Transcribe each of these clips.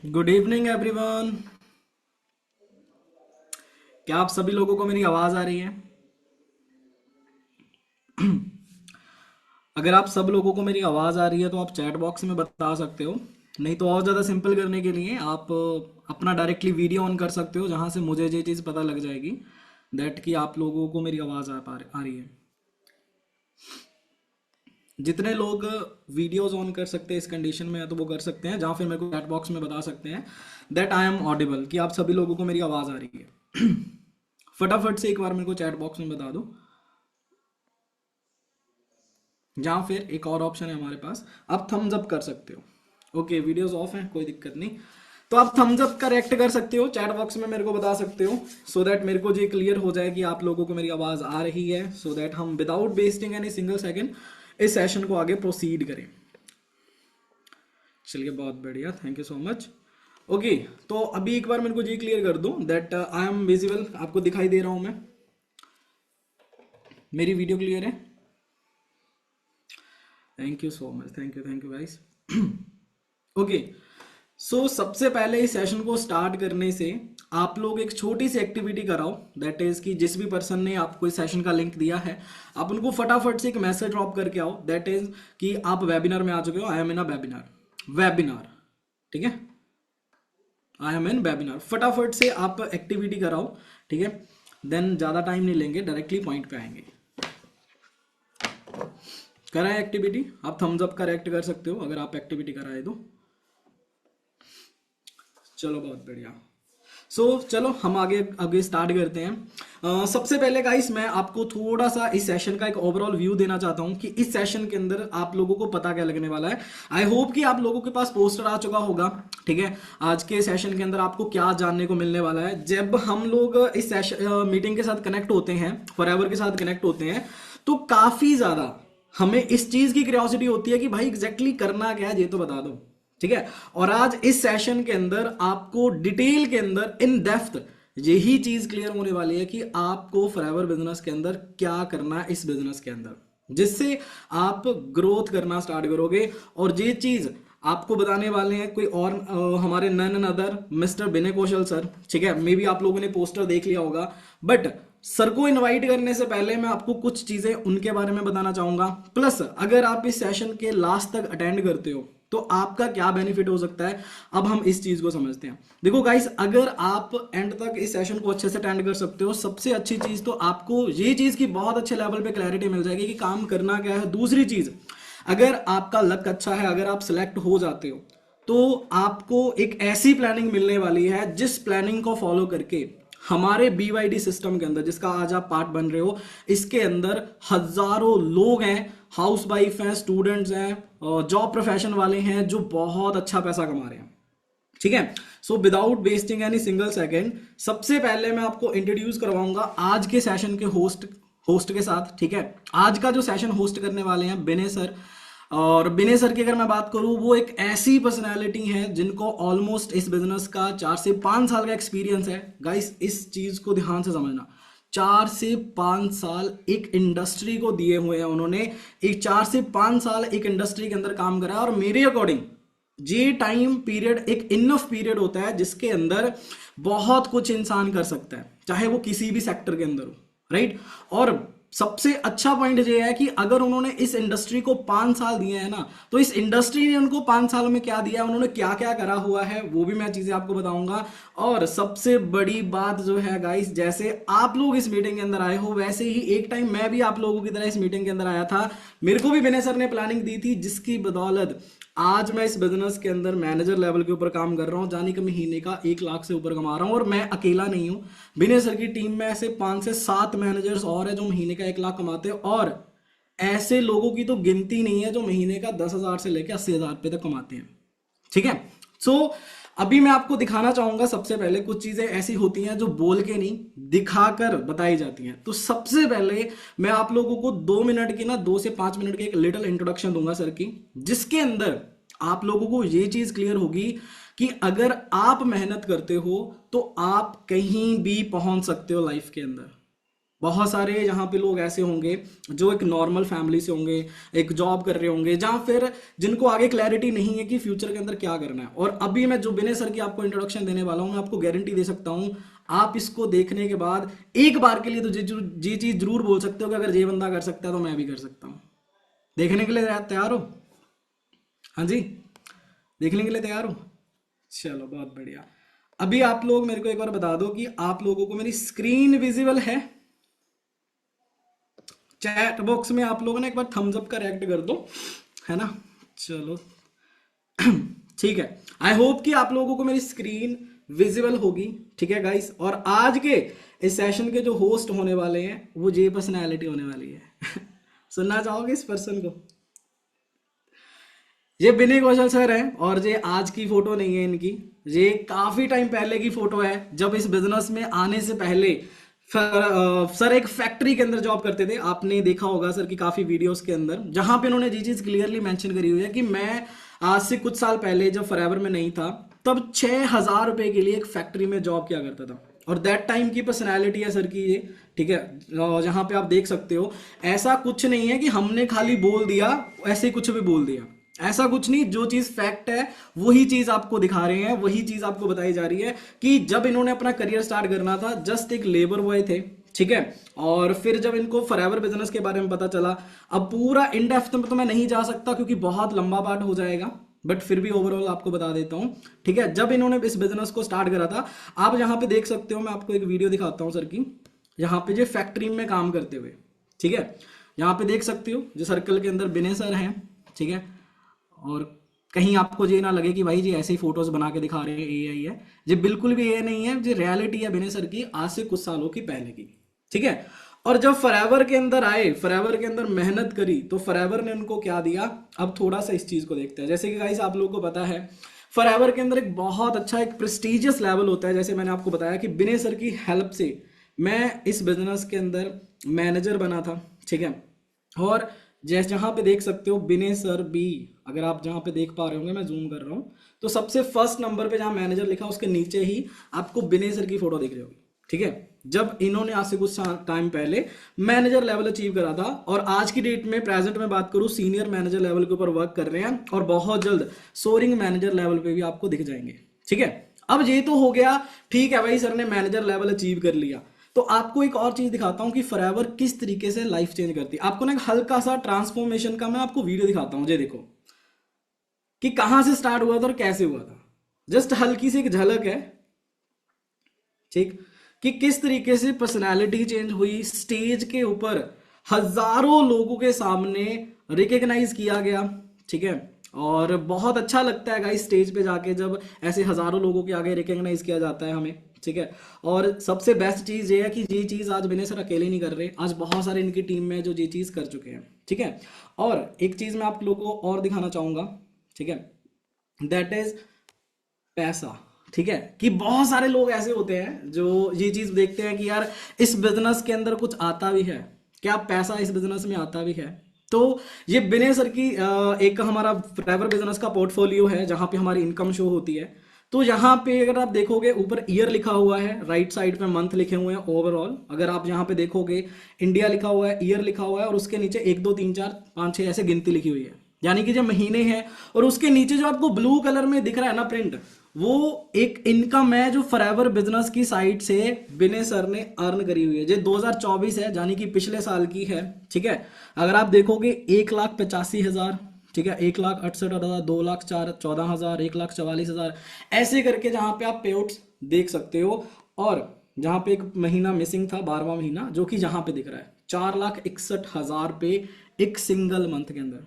Good evening everyone. क्या आप सभी लोगों को मेरी आवाज़ आ रही है? अगर आप सब लोगों को मेरी आवाज़ आ रही है तो आप चैट बॉक्स में बता सकते हो। नहीं तो और ज़्यादा सिंपल करने के लिए आप अपना डायरेक्टली वीडियो ऑन कर सकते हो, जहाँ से मुझे ये चीज़ पता लग जाएगी दैट कि आप लोगों को मेरी आवाज़ आ रही है। जितने लोग वीडियोस ऑन कर सकते हैं इस कंडीशन में है तो वो कर सकते हैं, जहाँ फिर मेरे को चैट बॉक्स में बता सकते हैं दैट आई एम ऑडिबल, कि आप सभी लोगों को मेरी आवाज़ आ रही है। फटाफट से एक बार मेरे को चैट बॉक्स में बता दो। जहाँ फिर एक और ऑप्शन है हमारे पास, आप थम्स अप कर सकते हो। ओके, वीडियोस ऑफ हैं, कोई दिक्कत नहीं। तो आप थम्स अप का रिएक्ट कर सकते हो, चैट बॉक्स में मेरे को बता सकते हो, सो दैट मेरे को ये क्लियर हो जाए कि आप लोगों को मेरी आवाज़ आ रही है, सो दैट हम without wasting any single second इस सेशन को आगे प्रोसीड करें। चलिए, बहुत बढ़िया, thank you so much. Okay, तो अभी एक बार मेरे को ये क्लियर कर दो दैट आई एम विजिबल, आपको दिखाई दे रहा हूँ मैं, मेरी वीडियो क्लियर है? Thank you so much, thank you guys. Okay, so सबसे पहले इस सेशन को स्टार्ट करने से आप लोग एक छोटी सी एक्टिविटी कराओ, दैट इज कि जिस भी पर्सन ने आपको इस सेशन का लिंक दिया है, आप उनको फटाफट से एक मैसेज ड्रॉप करके आओ, दैट इज कि आप वेबिनार में आ चुके हो, I am in a webinar, ठीक है, आई एम इन वेबिनार। फटाफट से आप एक्टिविटी कराओ, ठीक है, देन ज़्यादा टाइम नहीं लेंगे, डायरेक्टली पॉइंट पे आएंगे। कराएं एक्टिविटी, आप थम्स अप का रिएक्ट कर सकते हो अगर आप एक्टिविटी कराए तो। चलो, बहुत बढ़िया। चलो हम आगे आगे स्टार्ट करते हैं। सबसे पहले गाइस, मैं आपको थोड़ा सा इस सेशन का एक ओवरऑल व्यू देना चाहता हूं कि इस सेशन के अंदर आप लोगों को पता क्या लगने वाला है। आई होप कि आप लोगों के पास पोस्टर आ चुका होगा, ठीक है। आज के सेशन के अंदर आपको क्या जानने को मिलने वाला है, जब हम लोग इस सेशन मीटिंग के साथ कनेक्ट होते हैं, फॉरएवर के साथ कनेक्ट होते हैं, तो काफी ज्यादा हमें इस चीज की क्यूरियोसिटी होती है कि भाई एग्जैक्टली करना क्या है, ये तो बता दो, ठीक है। और आज इस सेशन के अंदर आपको डिटेल के अंदर इन डेप्थ यही चीज क्लियर होने वाली है कि आपको फॉरएवर बिजनेस के अंदर क्या करना है, इस बिजनेस के अंदर जिससे आप ग्रोथ करना स्टार्ट करोगे। और ये चीज आपको बताने वाले हैं कोई और हमारे नन अदर मिस्टर विनय कौशल सर, ठीक है। मे बी आप लोगों ने पोस्टर देख लिया होगा, बट सर को इनवाइट करने से पहले मैं आपको कुछ चीजें उनके बारे में बताना चाहूंगा। प्लस अगर आप इस सेशन के लास्ट तक अटेंड करते हो तो आपका क्या बेनिफिट हो सकता है, अब हम इस चीज को समझते हैं। देखो गाइस, अगर आप एंड तक इस सेशन को अच्छे से अटेंड कर सकते हो, सबसे अच्छी चीज तो आपको ये चीज की बहुत अच्छे लेवल पे क्लैरिटी मिल जाएगी कि काम करना क्या है। दूसरी चीज, अगर आपका लक अच्छा है, अगर आप सिलेक्ट हो जाते हो, तो आपको एक ऐसी प्लानिंग मिलने वाली है जिस प्लानिंग को फॉलो करके हमारे BYD सिस्टम के अंदर, जिसका आज आप पार्ट बन रहे हो, इसके अंदर हजारों लोग हैं, हाउस वाइफ हैं, स्टूडेंट्स हैं, जॉब प्रोफेशन वाले हैं, जो बहुत अच्छा पैसा कमा रहे हैं, ठीक है। Without wasting any single second, सबसे पहले मैं आपको इंट्रोड्यूस करवाऊंगा आज के सेशन के होस्ट के साथ, ठीक है। आज का जो सेशन होस्ट करने वाले हैं विनय सर। और विनय सर की अगर मैं बात करूं, वो एक ऐसी पर्सनालिटी है जिनको ऑलमोस्ट इस बिजनेस का 4 से 5 साल का एक्सपीरियंस है। गाइस, इस चीज को ध्यान से समझना, 4 से 5 साल एक इंडस्ट्री को दिए हुए हैं उन्होंने। एक 4 से 5 साल एक इंडस्ट्री के अंदर काम करा, और मेरे अकॉर्डिंग ये टाइम पीरियड एक इनफ पीरियड होता है जिसके अंदर बहुत कुछ इंसान कर सकता है, चाहे वो किसी भी सेक्टर के अंदर हो, राइट। और सबसे अच्छा पॉइंट ये है कि अगर उन्होंने इस इंडस्ट्री को 5 साल दिए हैं ना, तो इस इंडस्ट्री ने उनको 5 सालों में क्या दिया है, उन्होंने क्या क्या करा हुआ है, वो भी मैं चीजें आपको बताऊंगा। और सबसे बड़ी बात जो है गाइस, जैसे आप लोग इस मीटिंग के अंदर आए हो, वैसे ही एक टाइम मैं भी आप लोगों की तरह इस मीटिंग के अंदर आया था। मेरे को भी विनय सर ने प्लानिंग दी थी, जिसकी बदौलत आज मैं इस बिजनेस के अंदर मैनेजर लेवल के ऊपर काम कर रहा हूँ, जाने के महीने का 1 लाख से ऊपर कमा रहा हूँ। और मैं अकेला नहीं हूँ, विनय सर की टीम में ऐसे 5 से 7 मैनेजर्स और है जो महीने का 1 लाख कमाते हैं, और ऐसे लोगों की तो गिनती नहीं है जो महीने का 10,000 से लेकर 80,000 रुपये तक कमाते हैं, ठीक है। अभी मैं आपको दिखाना चाहूंगा, सबसे पहले कुछ चीजें ऐसी होती हैं जो बोल के नहीं, दिखाकर बताई जाती हैं। तो सबसे पहले मैं आप लोगों को 2 मिनट की ना, 2 से 5 मिनट की एक लिटिल इंट्रोडक्शन दूंगा सर की, जिसके अंदर आप लोगों को ये चीज क्लियर होगी कि अगर आप मेहनत करते हो तो आप कहीं भी पहुंच सकते हो लाइफ के अंदर। बहुत सारे यहाँ पे लोग ऐसे होंगे जो एक नॉर्मल फैमिली से होंगे, एक जॉब कर रहे होंगे, जहाँ फिर जिनको आगे क्लैरिटी नहीं है कि फ्यूचर के अंदर क्या करना है। और अभी मैं जो विनय सर की आपको इंट्रोडक्शन देने वाला हूँ, मैं आपको गारंटी दे सकता हूँ, आप इसको देखने के बाद एक बार के लिए तो जी चीज जरूर बोल सकते हो कि अगर ये बंदा कर सकता है तो मैं भी कर सकता हूँ। देखने के लिए तैयार हो? हाँ जी, देखने के लिए तैयार हो? चलो बहुत बढ़िया। अभी आप लोग मेरे को एक बार बता दो कि आप लोगों को मेरी स्क्रीन विजिबल है? चैट बॉक्स में आप लोगों ने एक बार थम्स अप का रिएक्ट कर दो, है ना। चलो ठीक है, आई होप कि आप लोगों को मेरी स्क्रीन विजिबल होगी। ठीक है गाइस, और आज के इस सेशन के जो होस्ट होने वाले हैं वो जे पर्सनैलिटी होने वाली है सुनना चाहोगे इस पर्सन को? ये विनय कौशल सर है, और ये आज की फोटो नहीं है इनकी, ये काफी टाइम पहले की फोटो है, जब इस बिजनेस में आने से पहले सर एक फैक्ट्री के अंदर जॉब करते थे। आपने देखा होगा सर की काफी वीडियोस के अंदर, जहां पे उन्होंने जी चीज क्लियरली मेंशन करी हुई है कि मैं आज से कुछ साल पहले जब फॉरएवर में नहीं था तब 6,000 रुपए के लिए एक फैक्ट्री में जॉब किया करता था। और दैट टाइम की पर्सनैलिटी है सर की ये। ठीक है, जहां पे आप देख सकते हो, ऐसा कुछ नहीं है कि हमने खाली बोल दिया, ऐसे कुछ भी बोल दिया, ऐसा कुछ नहीं। जो चीज फैक्ट है वही चीज आपको दिखा रहे हैं, वही चीज आपको बताई जा रही है कि जब इन्होंने अपना करियर स्टार्ट करना था, जस्ट एक लेबर बॉय थे। ठीक है, और फिर जब इनको फॉरएवर बिजनेस के बारे में पता चला, अब पूरा इन डेप्थ में तो मैं नहीं जा सकता क्योंकि बहुत लंबा पार्ट हो जाएगा, बट फिर भी ओवरऑल आपको बता देता हूं। ठीक है, जब इन्होंने इस बिजनेस को स्टार्ट करा था, आप यहाँ पे देख सकते हो, मैं आपको एक वीडियो दिखाता हूँ सर की, यहाँ पे जो फैक्ट्री में काम करते हुए। ठीक है, यहाँ पे देख सकते हो जो सर्कल के अंदर विनय सर हैं। ठीक है, और कहीं आपको ये ना लगे कि भाई जी ऐसे ही फोटोज बना के दिखा रहे हैं, एआई है, ये बिल्कुल भी एआई नहीं है, ये रियलिटी है विनय सर की आज से कुछ सालों की पहले की। ठीक है, और जब फॉरएवर के अंदर आए, फॉरएवर के अंदर मेहनत करी, तो फॉरएवर ने उनको क्या दिया, अब थोड़ा सा इस चीज को देखते हैं। जैसे कि गाइस आप लोगों को पता है, फॉरएवर के अंदर एक बहुत अच्छा एक प्रेस्टिजियस लेवल होता है। जैसे मैंने आपको बताया कि विनय सर की हेल्प से मैं इस बिजनेस के अंदर मैनेजर बना था। ठीक है, और जैसे जहाँ पे देख सकते हो विनय सर बी, अगर आप जहाँ पे देख पा रहे होंगे, मैं जूम कर रहा हूँ, तो सबसे फर्स्ट नंबर पे जहाँ मैनेजर लिखा उसके नीचे ही आपको विनय सर की फोटो दिख रही होगी। ठीक है, जब इन्होंने आज से कुछ टाइम पहले मैनेजर लेवल अचीव करा था, और आज की डेट में प्रेजेंट में बात करूँ, सीनियर मैनेजर लेवल के ऊपर वर्क कर रहे हैं, और बहुत जल्द सोरिंग मैनेजर लेवल पे भी आपको दिख जाएंगे। ठीक है, अब ये तो हो गया, ठीक है भाई सर ने मैनेजर लेवल अचीव कर लिया, तो आपको एक और चीज दिखाता हूं कि फॉरएवर किस तरीके से लाइफ चेंज करती है। आपको ना एक हल्का सा ट्रांसफॉर्मेशन का मैं आपको वीडियो दिखाता हूं, ये देखो कि कहां से स्टार्ट हुआ था और कैसे हुआ था। जस्ट हल्की सी एक झलक है, ठीक, कि किस तरीके से पर्सनालिटी चेंज हुई, स्टेज के ऊपर हजारों लोगों के सामने रिकग्नाइज किया गया। ठीक है, और बहुत अच्छा लगता है गाइस स्टेज पे जाके जब ऐसे हजारों लोगों के आगे रिकग्नाइज किया जाता है हमें। ठीक है, और सबसे बेस्ट चीज ये है कि ये चीज आज विनय सर अकेले नहीं कर रहे, आज बहुत सारे इनकी टीम में जो ये चीज कर चुके हैं। ठीक है, और एक चीज मैं आप लोगों को और दिखाना चाहूंगा, ठीक है, दैट इज पैसा। ठीक है, कि बहुत सारे लोग ऐसे होते हैं जो ये चीज देखते हैं कि यार इस बिजनेस के अंदर कुछ आता भी है क्या, पैसा इस बिजनेस में आता भी है। तो ये विनय सर की एक हमारा फॉरएवर बिजनेस का पोर्टफोलियो है जहां पे हमारी इनकम शो होती है। तो यहाँ पे अगर आप देखोगे ऊपर ईयर लिखा हुआ है, राइट साइड पे मंथ लिखे हुए हैं ओवरऑल। अगर आप यहाँ पे देखोगे इंडिया लिखा हुआ है, ईयर लिखा हुआ है, और उसके नीचे 1 2 3 4 5 6 ऐसे गिनती लिखी हुई है, यानी कि जो महीने हैं। और उसके नीचे जो आपको ब्लू कलर में दिख रहा है ना प्रिंट, वो एक इनकम है जो फॉरएवर बिजनेस की साइड से विनय सर ने अर्न करी हुई है। जो 2024 है, यानी कि पिछले साल की है। ठीक है, अगर आप देखोगे 1,85,000, ठीक है, 1,68,000, 2,14,000, 1,44,000, ऐसे करके जहां पे आप पे आउट्स देख सकते हो। और जहां पे एक महीना मिसिंग था, 12वां महीना, जो कि जहां पे दिख रहा है 4,61,000 पे एक सिंगल मंथ के अंदर।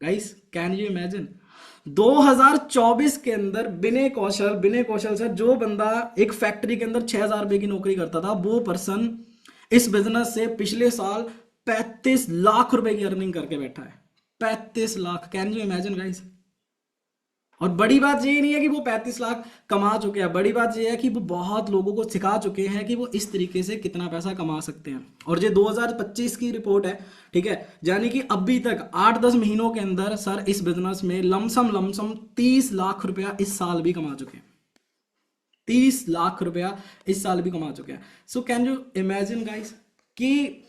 गाइस कैन यू इमेजिन 2024 के अंदर विनय कौशल सर, जो बंदा एक फैक्ट्री के अंदर 6,000 रुपए की नौकरी करता था, वो पर्सन इस बिजनेस से पिछले साल 35 लाख रुपए की अर्निंग करके बैठा है। 35 lakh, can you imagine guys. और बड़ी बात ये नहीं है कि वो 35 लाख कमा चुके हैं, बड़ी बात ये है कि वो बहुत लोगों को सिखा चुके हैं कि वो इस तरीके से कितना पैसा कमा सकते हैं। और ये 2025 की रिपोर्ट है। ठीक है, यानी कि अभी तक 8-10 महीनों के अंदर सर इस बिजनेस में लमसम 30 लाख रुपया इस साल भी कमा चुके हैं। 30 लाख रुपया इस साल भी कमा चुके हैं। So can you imagine guys, कि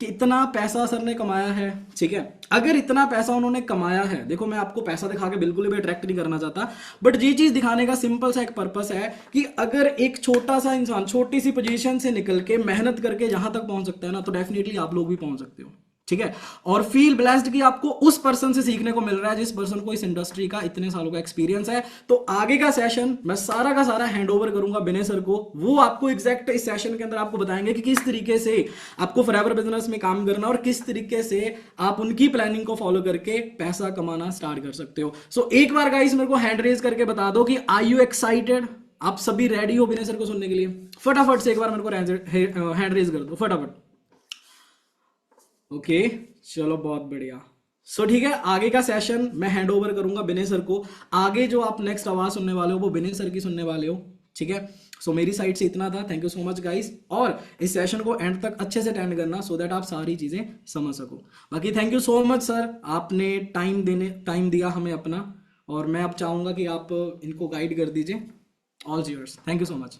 कितना पैसा सर ने कमाया है। ठीक है, अगर इतना पैसा उन्होंने कमाया है, देखो मैं आपको पैसा दिखा के बिल्कुल भी अट्रैक्ट नहीं करना चाहता, बट ये चीज दिखाने का सिंपल सा एक पर्पस है कि अगर एक छोटा सा इंसान छोटी सी पोजीशन से निकल के मेहनत करके जहां तक पहुंच सकता है ना, तो डेफिनेटली आप लोग भी पहुंच सकते हो। ठीक है, और फील ब्लेस्ड कि आपको उस पर्सन से सीखने को मिल रहा है जिस पर्सन को इस इंडस्ट्री का इतने सालों का एक्सपीरियंस है। तो आगे का सेशन मैं सारा का सारा हैंड ओवर करूंगा विनय सर को, वो आपको एग्जैक्ट इस सेशन के अंदर आपको बताएंगे कि किस तरीके से आपको फॉरएवर बिजनेस में काम करना और किस तरीके से आप उनकी प्लानिंग को फॉलो करके पैसा कमाना स्टार्ट कर सकते हो। सो एक बार गाइस मेरे को हैंड रेज करके बता दो कि आर यू एक्साइटेड, आप सभी रेडी हो विनय सर को सुनने के लिए? फटाफट से एक बार मेरे को हैंड रेज कर दो फटाफट। ओके, चलो बहुत बढ़िया। सो ठीक है, आगे का सेशन मैं हैंड ओवर करूंगा विनय सर को। आगे जो आप नेक्स्ट आवाज सुनने वाले हो वो विनय सर की सुनने वाले हो। ठीक है, सो मेरी साइड से इतना था। Thank you so much guys, और इस सेशन को एंड तक अच्छे से अटेंड करना सो दैट आप सारी चीजें समझ सको। बाकी thank you so much sir, आपने टाइम दिया हमें अपना, और मैं अब चाहूंगा कि आप इनको गाइड कर दीजिए। All yours, thank you so much.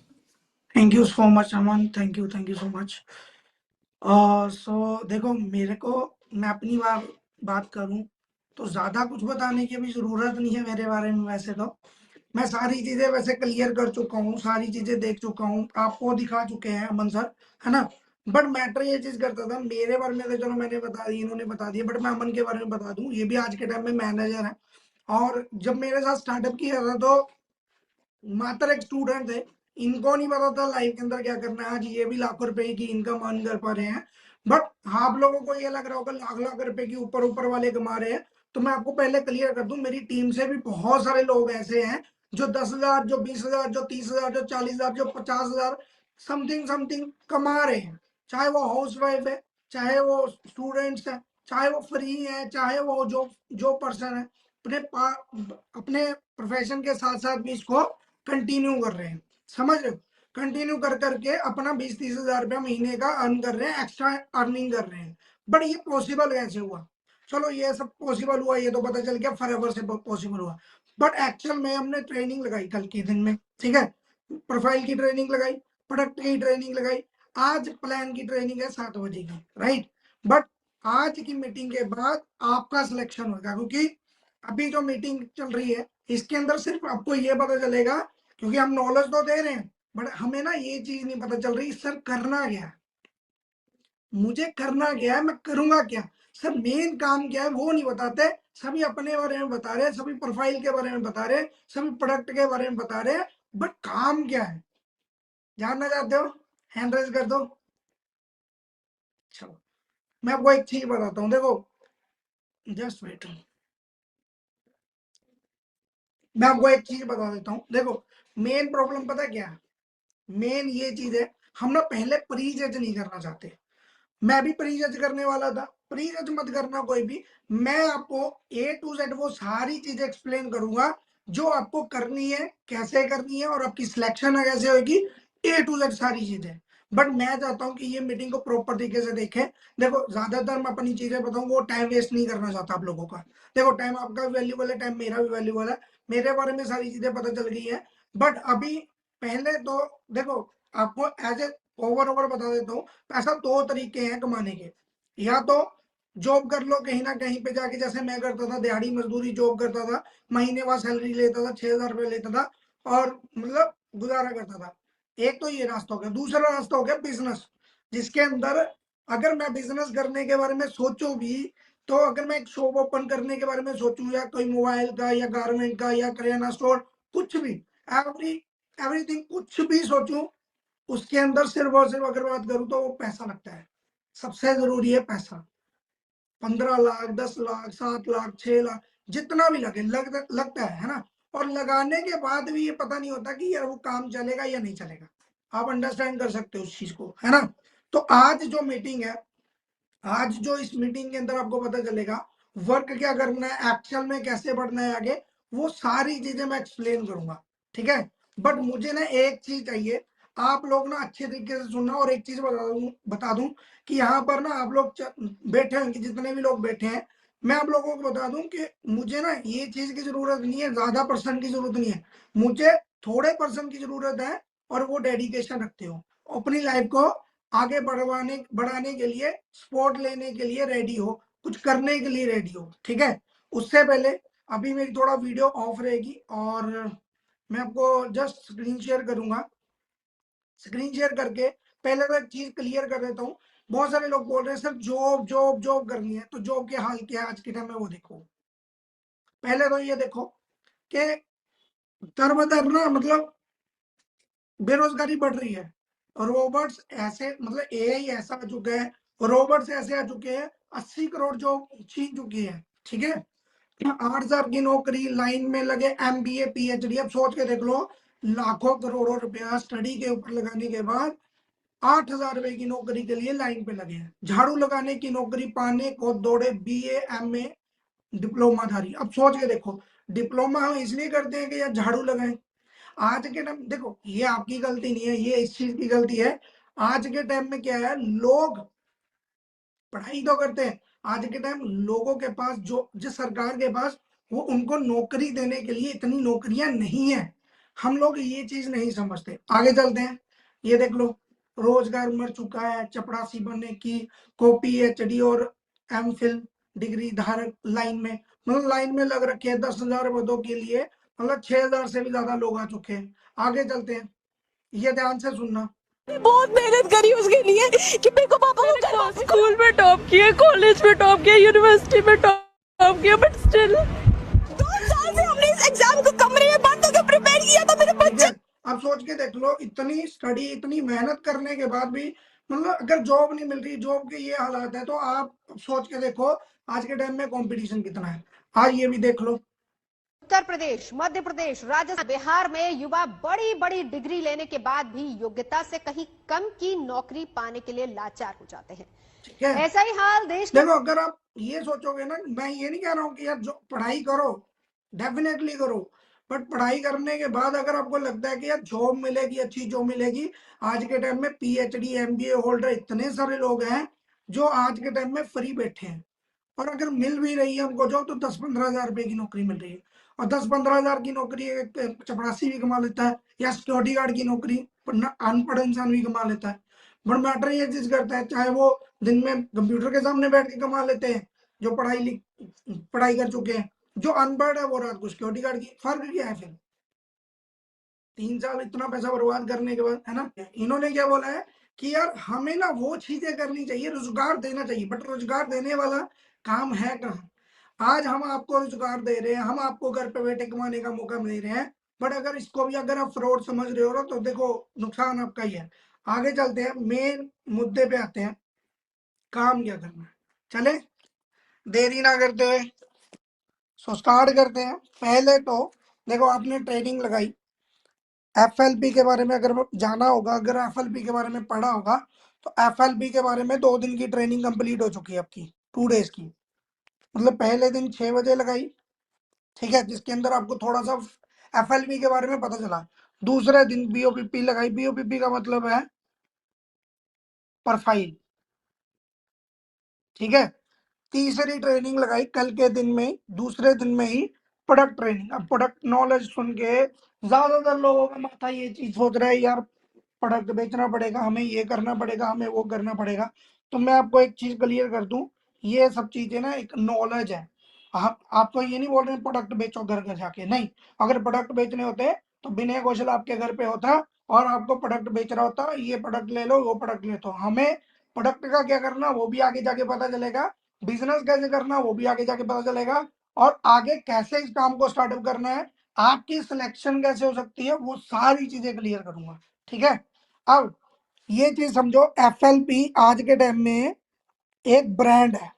Thank you so much Aman, thank you so much. देखो, मेरे को, मैं अपनी बात करूं तो ज्यादा कुछ बताने की भी जरूरत नहीं है मेरे बारे में। वैसे तो मैं सारी चीजें वैसे क्लियर कर चुका हूँ, सारी चीजें देख चुका हूँ, आपको दिखा चुके हैं अमन सर, है ना। बट मैटर ये चीज करता था मेरे बारे में, तो चलो मैंने बता दी, इन्होंने बता दिया, बट मैं अमन के बारे में बता दूं। ये भी आज के टाइम में मैनेजर है, और जब मेरे साथ स्टार्टअप किया था तो मात्र एक स्टूडेंट थे। इनको नहीं पता था लाइफ के अंदर क्या करना है। आज ये भी लाखों रुपए की इनकम अर्न कर पा रहे हैं। बट आप लोगों को ये लग रहा होगा लाख लाख रुपए की ऊपर ऊपर वाले कमा रहे हैं, तो मैं आपको पहले क्लियर कर दूं, मेरी टीम से भी बहुत सारे लोग ऐसे हैं जो 10,000, जो 20,000, जो 30,000, जो 40,000, जो 50,000 समथिंग समथिंग कमा रहे हैं। चाहे वो हाउस वाइफ है, चाहे वो स्टूडेंट्स है, चाहे वो फ्री है, चाहे वो जो जो पर्सन है अपने अपने प्रोफेशन के साथ साथ भी इसको कंटिन्यू कर रहे हैं। समझ रहे हो, कंटिन्यू कर करके अपना 20-30 हजार रुपया महीने का अर्न कर रहे हैं, एक्स्ट्रा अर्निंग कर रहे हैं। बट ये पॉसिबल कैसे हुआ? चलो ये सब पॉसिबल हुआ, ये तो पता चल गया फॉरएवर से पॉसिबल हुआ। बट एक्चुअल में हमने ट्रेनिंग लगाई कल के दिन में, ठीक है। प्रोफाइल की ट्रेनिंग लगाई, प्रोडक्ट की ट्रेनिंग लगाई, आज प्लान की ट्रेनिंग है 7 बजे की, राइट। बट आज की मीटिंग के बाद आपका सिलेक्शन होगा, क्योंकि अभी जो मीटिंग चल रही है इसके अंदर सिर्फ आपको ये पता चलेगा, क्योंकि हम नॉलेज तो दे रहे हैं, बट हमें ना ये चीज नहीं पता चल रही सर करना क्या है, मुझे करना क्या है, मैं करूंगा क्या। सर मेन काम क्या है वो नहीं बताते। सभी अपने बारे में बता रहे हैं, सभी प्रोफाइल के बारे में बता रहे हैं, सभी प्रोडक्ट के बारे में बता रहे हैं, बट काम क्या है जानना चाहते हो? हैंड रेज कर दो। चलो मैं आपको एक चीज बताता हूँ, देखो जस्ट वेट, मैं आपको एक चीज बता देता हूँ। देखो मेन प्रॉब्लम पता क्या है, मेन ये चीज है, हम ना पहले प्री जज नहीं करना चाहते। मैं भी प्री जज करने वाला था, प्री जज मत करना कोई भी। मैं आपको A to Z वो सारी चीजें एक्सप्लेन करूंगा जो आपको करनी है, कैसे करनी है, और आपकी सिलेक्शन कैसे होगी, A to Z सारी चीजें। बट मैं चाहता हूँ कि ये मीटिंग को प्रॉपर तरीके से देखें। देखो ज्यादातर मैं अपनी चीजें बताऊँ, वो टाइम वेस्ट नहीं करना चाहता आप लोगों का। देखो टाइम आपका भी वैल्यूबल है, टाइम मेरा भी वैल्यूबल है, मेरे बारे में सारी चीजें पता चल गई है। बट अभी पहले तो देखो, आपको एज ए ओवर बता देता हूँ, पैसा दो तरीके हैं कमाने के। या तो जॉब कर लो कहीं ना कहीं पे जाके, जैसे मैं करता था, दिहाड़ी मजदूरी जॉब करता था, महीने बाद सैलरी लेता था, 6,000 रुपये लेता था, और मतलब गुजारा करता था। एक तो ये रास्ता हो गया। दूसरा रास्ता हो गया बिजनेस, जिसके अंदर अगर मैं बिजनेस करने के बारे में सोचूं भी, तो अगर मैं एक शॉप ओपन करने के बारे में सोचूं, या कोई मोबाइल का, या गारमेंट का, या करियाना स्टोर, कुछ भी, एवरी एवरीथिंग कुछ भी सोचूं, उसके अंदर सिर्फ और सिर्फ अगर बात करूं तो वो पैसा लगता है। सबसे जरूरी है पैसा। 15 लाख, 10 लाख, 7 लाख, 6 लाख, जितना भी लगे लगता है ना। और लगाने के बाद भी ये पता नहीं होता कि यार वो काम चलेगा या नहीं चलेगा। आप अंडरस्टैंड कर सकते हो उस चीज को, है ना। तो आज जो मीटिंग है, आज जो इस मीटिंग के अंदर आपको पता चलेगा वर्क क्या करना है, एक्चुअल में कैसे बढ़ना है आगे, वो सारी चीजें मैं एक्सप्लेन करूंगा, ठीक है। बट मुझे ना एक चीज चाहिए, आप लोग ना अच्छे तरीके से सुनना। और एक चीज बता दूं कि यहाँ पर ना आप लोग बैठे होंगे, जितने भी लोग बैठे हैं, मैं आप लोगों को बता दूं कि मुझे ना ये चीज की जरूरत नहीं है, ज्यादा पर्सन की जरूरत नहीं है, मुझे थोड़े पर्सन की जरूरत है, और वो डेडिकेशन रखते हो, अपनी लाइफ को आगे बढ़वाने बढ़ाने के लिए, स्पोर्ट लेने के लिए रेडी हो, कुछ करने के लिए रेडी हो, ठीक है। उससे पहले अभी मेरी थोड़ा वीडियो ऑफ रहेगी और मैं आपको जस्ट स्क्रीन शेयर करूंगा। स्क्रीन शेयर करके पहले तो एक चीज क्लियर कर देता हूँ। बहुत सारे लोग बोल रहे हैं सर जॉब जॉब जॉब करनी है, तो जॉब के हाल क्या है आज के टाइम में वो देखो। पहले तो ये देखो कि दर बदर ना मतलब बेरोजगारी बढ़ रही है। रोबोट्स ऐसे मतलब एआई ऐसा आ चुका है, रोबोट्स ऐसे आ चुके हैं 80 करोड़ जॉब छीन चुकी है, ठीक है। 8,000 की नौकरी लाइन में लगे, एमबीए पीएचडी, अब सोच के देख लो, लाखों करोड़ों रुपया स्टडी के ऊपर लगाने के बाद 8,000 रुपए की नौकरी के लिए लाइन पे लगे हैं। झाड़ू लगाने की नौकरी पाने को दौड़े बीए एमए डिप्लोमाधारी। अब सोच के देखो, डिप्लोमा हम इसलिए करते हैं कि यार झाड़ू लगाएं। आज के टाइम देखो, ये आपकी गलती नहीं है, ये इस चीज की गलती है। आज के टाइम में क्या है, लोग पढ़ाई तो करते हैं। आज के टाइम लोगों के पास जो जिस सरकार के पास, वो उनको नौकरी देने के लिए इतनी नौकरियां नहीं है। हम लोग ये चीज नहीं समझते। आगे चलते हैं, ये देख लो, रोजगार मर चुका है चपरासी बनने की को पीएचडी और एम फिल डिग्री धारक लाइन में, मतलब लाइन में लग रखे हैं 10,000 पदों के लिए, मतलब 6,000 से भी ज्यादा लोग आ चुके हैं। आगे चलते हैं, ये ध्यान से सुनना। बहुत मेहनत करी उसके लिए कि मेरे को पापा को घर वापस स्कूल में टॉप किया, कॉलेज में टॉप किया, यूनिवर्सिटी में टॉप किया, बट स्टिल 2 साल से हमने इस एग्जाम को कमरे में बंद होकर प्रिपेयर किया था मेरे ठीक बच्चे। है, अब सोच के देख लो, इतनी स्टडी इतनी मेहनत करने के बाद भी मतलब अगर जॉब नहीं मिल रही, जॉब के ये हालात है, तो आप सोच के देखो आज के टाइम में कंपटीशन कितना है। आज ये भी देख लो। उत्तर प्रदेश, मध्य प्रदेश, राजस्थान, बिहार में युवा बड़ी बड़ी डिग्री लेने के बाद भी योग्यता से कहीं कम की नौकरी पाने के लिए लाचार हो जाते हैं। ठीक है, ऐसा ही हाल देश के देखो अगर आप ये सोचोगे ना, मैं ये नहीं कह रहा हूँ कि यार जो पढ़ाई करो, डेफिनेटली करो, बट पढ़ाई करने के बाद अगर आपको लगता है कि यार जॉब मिलेगी, अच्छी जॉब मिलेगी, आज के टाइम में पीएचडी एमबीए होल्डर इतने सारे लोग हैं जो आज के टाइम में फ्री बैठे हैं। और अगर मिल भी रही है हमको जॉब, तो 10-15 हजार रुपए की नौकरी मिल रही है। और 10-15 हजार की नौकरी एक चपरासी भी कमा लेता है, या सिक्योरिटी गार्ड की नौकरी अनपढ़ इंसान भी कमा लेता है। बट मैटर ये चीज करता है, चाहे वो दिन में कंप्यूटर के सामने बैठ के कमा लेते हैं, जो पढ़ाई कर चुके हैं, जो अनपढ़ है वो रात को सिक्योरिटी गार्ड की, फर्क क्या है फिर? 3 साल इतना पैसा बर्बाद करने के बाद, है ना। इन्होंने क्या बोला है कि यार हमें ना वो चीजें करनी चाहिए, रोजगार देना चाहिए, बट रोजगार देने वाला काम है कहाँ? आज हम आपको रोजगार दे रहे हैं, हम आपको घर पे बैठे कमाने का मौका दे रहे हैं, बट अगर इसको भी अगर आप फ्रॉड समझ रहे हो ना, तो देखो नुकसान आपका ही है। आगे चलते हैं, मेन मुद्दे पे आते हैं, काम क्या करना है। चले, देरी ना करते हुए सो स्टार्ट करते हैं। पहले तो देखो, आपने ट्रेनिंग लगाई एफएलपी के बारे में, अगर जाना होगा, अगर एफएलपी के बारे में पढ़ा होगा, तो एफएलपी के बारे में 2 दिन की ट्रेनिंग कंप्लीट हो चुकी है आपकी, 2 डेज की। मतलब पहले दिन 6 बजे लगाई, ठीक है, जिसके अंदर आपको थोड़ा सा एफएलपी के बारे में पता चला। दूसरे दिन बीओपीपी लगाई, बीओपीपी का मतलब है प्रोफाइल, ठीक है। तीसरी ट्रेनिंग लगाई कल के दिन में ही, दूसरे दिन में ही प्रोडक्ट ट्रेनिंग। अब प्रोडक्ट नॉलेज सुन के ज्यादातर लोगों का माथा ये चीज सोच रहा है, यार प्रोडक्ट बेचना पड़ेगा, हमें ये करना पड़ेगा, हमें वो करना पड़ेगा। तो मैं आपको एक चीज क्लियर कर दूं, ये सब चीजें ना एक नॉलेज है। आप आपको ये नहीं बोल रहे प्रोडक्ट बेचो घर घर जाके, नहीं। अगर प्रोडक्ट बेचने होते तो विनय कौशल आपके घर पे होता और आपको प्रोडक्ट बेच रहा होता, ये प्रोडक्ट ले लो, वो प्रोडक्ट ले, तो हमें प्रोडक्ट का क्या करना वो भी आगे जाके पता चलेगा, बिजनेस कैसे करना वो भी आगे जाके पता चलेगा, और आगे कैसे इस काम को स्टार्टअप करना है, आपकी सिलेक्शन कैसे हो सकती है, वो सारी चीजें क्लियर करूंगा, ठीक है। अब ये चीज समझो, एफएलपी आज के टाइम में एक ब्रांड है।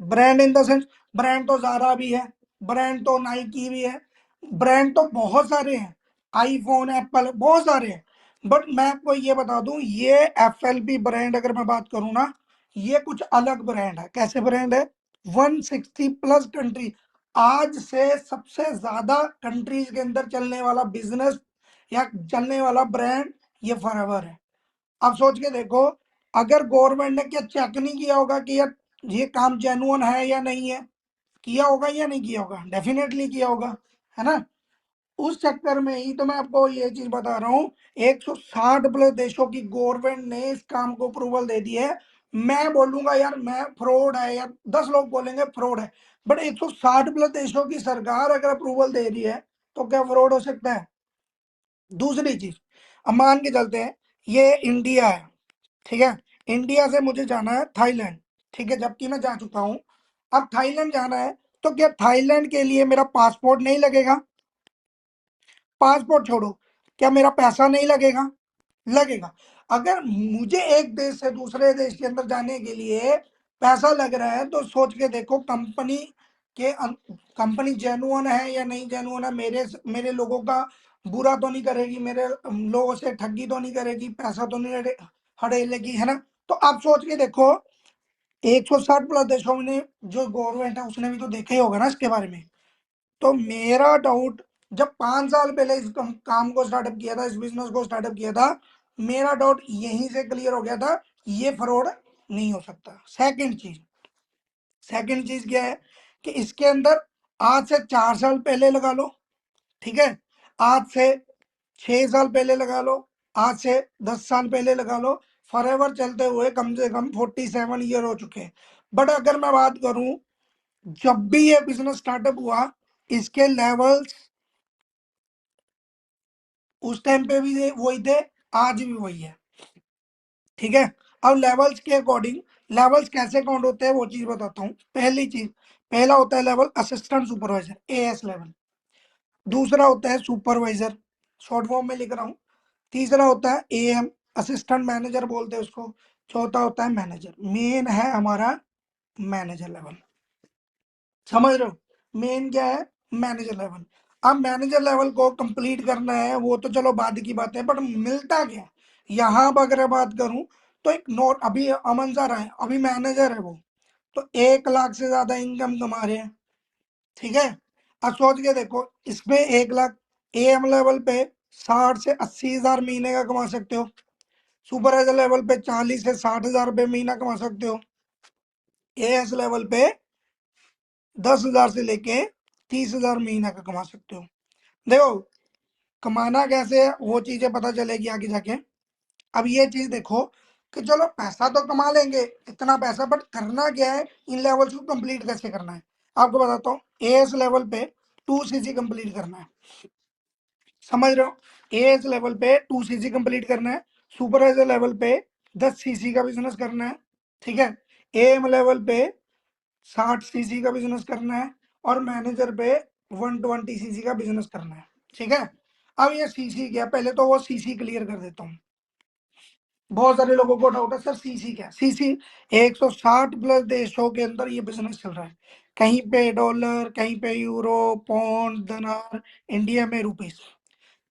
Brand in the sense, brand तो जारा भी है, ब्रांड तो नाइकी भी है, ब्रांड तो बहुत सारे हैं, आईफोन एप्पल बहुत सारे हैं। बट मैं आपको ये बता दूं, ये एफएलपी ब्रांड अगर मैं बात करूं ना, ये कुछ अलग ब्रांड है। कैसे ब्रांड है? 160+ कंट्री, आज से सबसे ज्यादा कंट्रीज के अंदर चलने वाला बिजनेस या चलने वाला ब्रांड ये फॉरएवर है। अब सोच के देखो, अगर गवर्नमेंट ने क्या चेक नहीं किया होगा कि यार ये काम जेन्युइन है या नहीं है, किया होगा या नहीं किया होगा? डेफिनेटली किया होगा, है ना। उस चक्कर में ही तो मैं आपको ये चीज बता रहा हूँ, 160 प्लस देशों की गवर्नमेंट ने इस काम को अप्रूवल दे दी है। मैं बोलूंगा यार मैं फ्रॉड है, या 10 लोग बोलेंगे फ्रॉड है, बट 160 प्लस देशों की सरकार अगर अप्रूवल दे रही है तो क्या फ्रॉड हो सकता है? दूसरी चीज, अब मान के चलते हैं ये इंडिया है, ठीक है, इंडिया से मुझे जाना है थाईलैंड, ठीक है, जबकि मैं जा चुका हूं, अब थाईलैंड जाना है, तो क्या थाईलैंड के लिए मेरा पासपोर्ट नहीं लगेगा? पासपोर्ट छोड़ो, क्या मेरा पैसा नहीं लगेगा? लगेगा। अगर मुझे एक देश से दूसरे देश के अंदर जाने के लिए पैसा लग रहा है तो सोच के देखो कंपनी के कंपनी जेन्युइन है या नहीं जेन्युइन है, मेरे लोगों का बुरा तो नहीं करेगी, मेरे लोगों से ठगी तो नहीं करेगी, पैसा तो नहीं हड़ेलेगी, है ना? तो आप सोच के देखो, 160 प्लस देशों में जो गवर्नमेंट है उसने भी तो देखा ही होगा ना इसके बारे में। तो मेरा डाउट, जब 5 साल पहले इस काम को स्टार्टअप किया था, इस बिजनेस को स्टार्टअप किया था, मेरा डाउट यहीं से क्लियर हो गया था, ये फ्रॉड नहीं हो सकता। सेकंड चीज क्या है कि इसके अंदर आज से 4 साल पहले लगा लो, ठीक है, आज से 6 साल पहले लगा लो, आज से 10 साल पहले लगा लो, फॉरएवर चलते हुए कम से कम 47 ईयर हो चुके हैं। बट अगर मैं बात करूं, जब भी ये बिजनेस स्टार्टअप हुआ, इसके लेवल्स उस टाइम पे भी वही थे, आज भी वही है, ठीक है। अब लेवल्स के अकॉर्डिंग, लेवल्स कैसे काउंट होते हैं वो चीज बताता हूँ। पहली चीज, पहला होता है level assistant supervisor, as level. दूसरा होता है सुपरवाइजर, शॉर्ट फॉर्म में लिख रहा हूँ। तीसरा होता है एएम, असिस्टेंट मैनेजर बोलते हैं उसको। चौथा होता है मैनेजर, मेन है हमारा मैनेजर लेवल, समझ रहे हो? मेन क्या है? Manager level. अब मैनेजर लेवल को कंप्लीट करना है वो तो चलो बाद की बात है, बट मिलता क्या है यहाँ पर? अगर बात करूं तो एक नोट, अभी अमन सर है, अभी मैनेजर है वो, तो 1 लाख से ज्यादा इनकम कमा रहे हैं, ठीक है। अब सोच के देखो, इसमें 1 लाख एएम लेवल पे 60 से 80 हजार महीने का कमा सकते हो, सुपरवाइजर लेवल पे 40 से 60 हजार रुपये महीना कमा सकते हो, एएस लेवल पे 10 हजार से लेके 30 हजार महीना का कमा सकते हो। देखो, कमाना कैसे है वो चीजें पता चलेगी आगे जाके। अब ये चीज देखो कि चलो पैसा तो कमा लेंगे, इतना पैसा, बट करना क्या है, इन लेवल्स को कंप्लीट कैसे करना है आपको बताता हूँ। एएस लेवल पे 2 सीसी कंप्लीट करना है, समझ रहे हो? एएस लेवल पे 2 सीसी कंप्लीट करना है, सुपरवाइजर लेवल पे 10 सीसी का बिजनेस करना है, ठीक है, एएम लेवल पे 60 सीसी का बिजनेस करना है, और मैनेजर पे 120 सीसी का बिजनेस करना है, ठीक है। अब ये सीसी क्या, पहले तो वो सीसी क्लियर कर देता हूँ। बहुत सारे लोगों को डाउट है सर सीसी क्या? सीसी 160 प्लस देशों के अंदर ये बिजनेस चल रहा है, कहीं पे डॉलर, कहीं पे यूरो, पौंड, दिनार, इंडिया में रुपीस।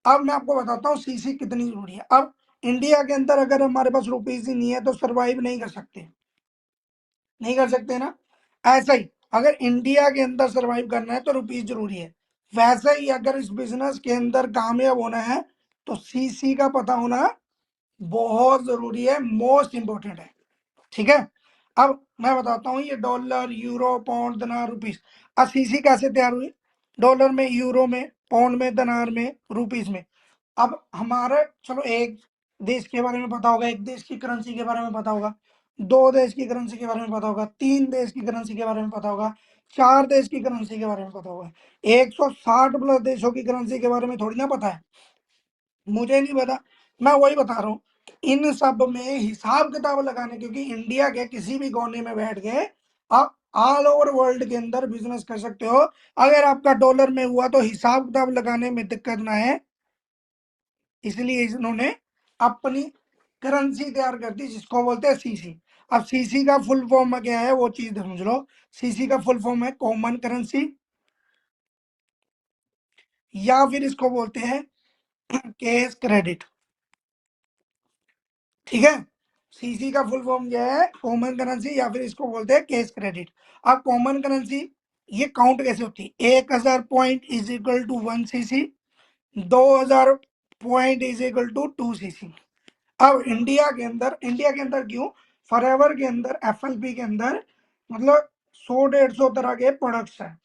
अब मैं आपको बताता हूँ सीसी कितनी जरूरी है। अब इंडिया के अंदर अगर हमारे पास रुपीस ही नहीं है तो सरवाइव नहीं कर सकते, नहीं कर सकते ना। ऐसा ही अगर इंडिया के अंदर सरवाइव करना है तो रुपीस जरूरी है। वैसे ही अगर इस बिजनेस के अंदर कामयाब होना है तो सीसी का पता होना बहुत जरूरी है, मोस्ट इंपॉर्टेंट है, ठीक है। अब मैं बताता हूँ, ये डॉलर, यूरो, पाउंड, दिनार, रुपीस, अब सीसी कैसे तैयार हुई? डॉलर में, यूरो में, पाउंड में, दिनार में, रुपीस में। अब हमारे चलो एक देश के बारे में पता होगा, एक देश की करेंसी के बारे में पता होगा, 2 देश की करेंसी के बारे में पता होगा, 3 देश की करेंसी के बारे में पता होगा, 4 देश की करेंसी के बारे में पता होगा। 160 प्लस देशों की करेंसी के बारे में थोड़ी ना पता है, मुझे नहीं पता, मैं वही बता रहा हूँ। इन सब में हिसाब किताब लगाने, क्योंकि इंडिया के किसी भी कोने में बैठ के आप ऑल ओवर वर्ल्ड के अंदर बिजनेस कर सकते हो। अगर आपका डॉलर में हुआ तो हिसाब किताब लगाने में दिक्कत ना है, इसलिए इन्होंने अपनी करेंसी तैयार कर दी जिसको बोलते हैं सीसी। अब सीसी का फुल फॉर्म क्या है वो चीज समझ लो। सीसी का फुल फॉर्म है कॉमन करेंसी, या फिर इसको बोलते हैं कैश क्रेडिट, ठीक है। सीसी का फुल फॉर्म क्या है? कॉमन करेंसी, या फिर इसको बोलते हैं कैश क्रेडिट। अब कॉमन करेंसी ये काउंट कैसे होती है? 1000 point is equal to 1 CC, 2000 point is equal to 2 CC. अब इंडिया के अंदर क्यों, फॉरएवर के अंदर, एफएलपी के अंदर मतलब 100-150 तरह के प्रोडक्ट्स हैं,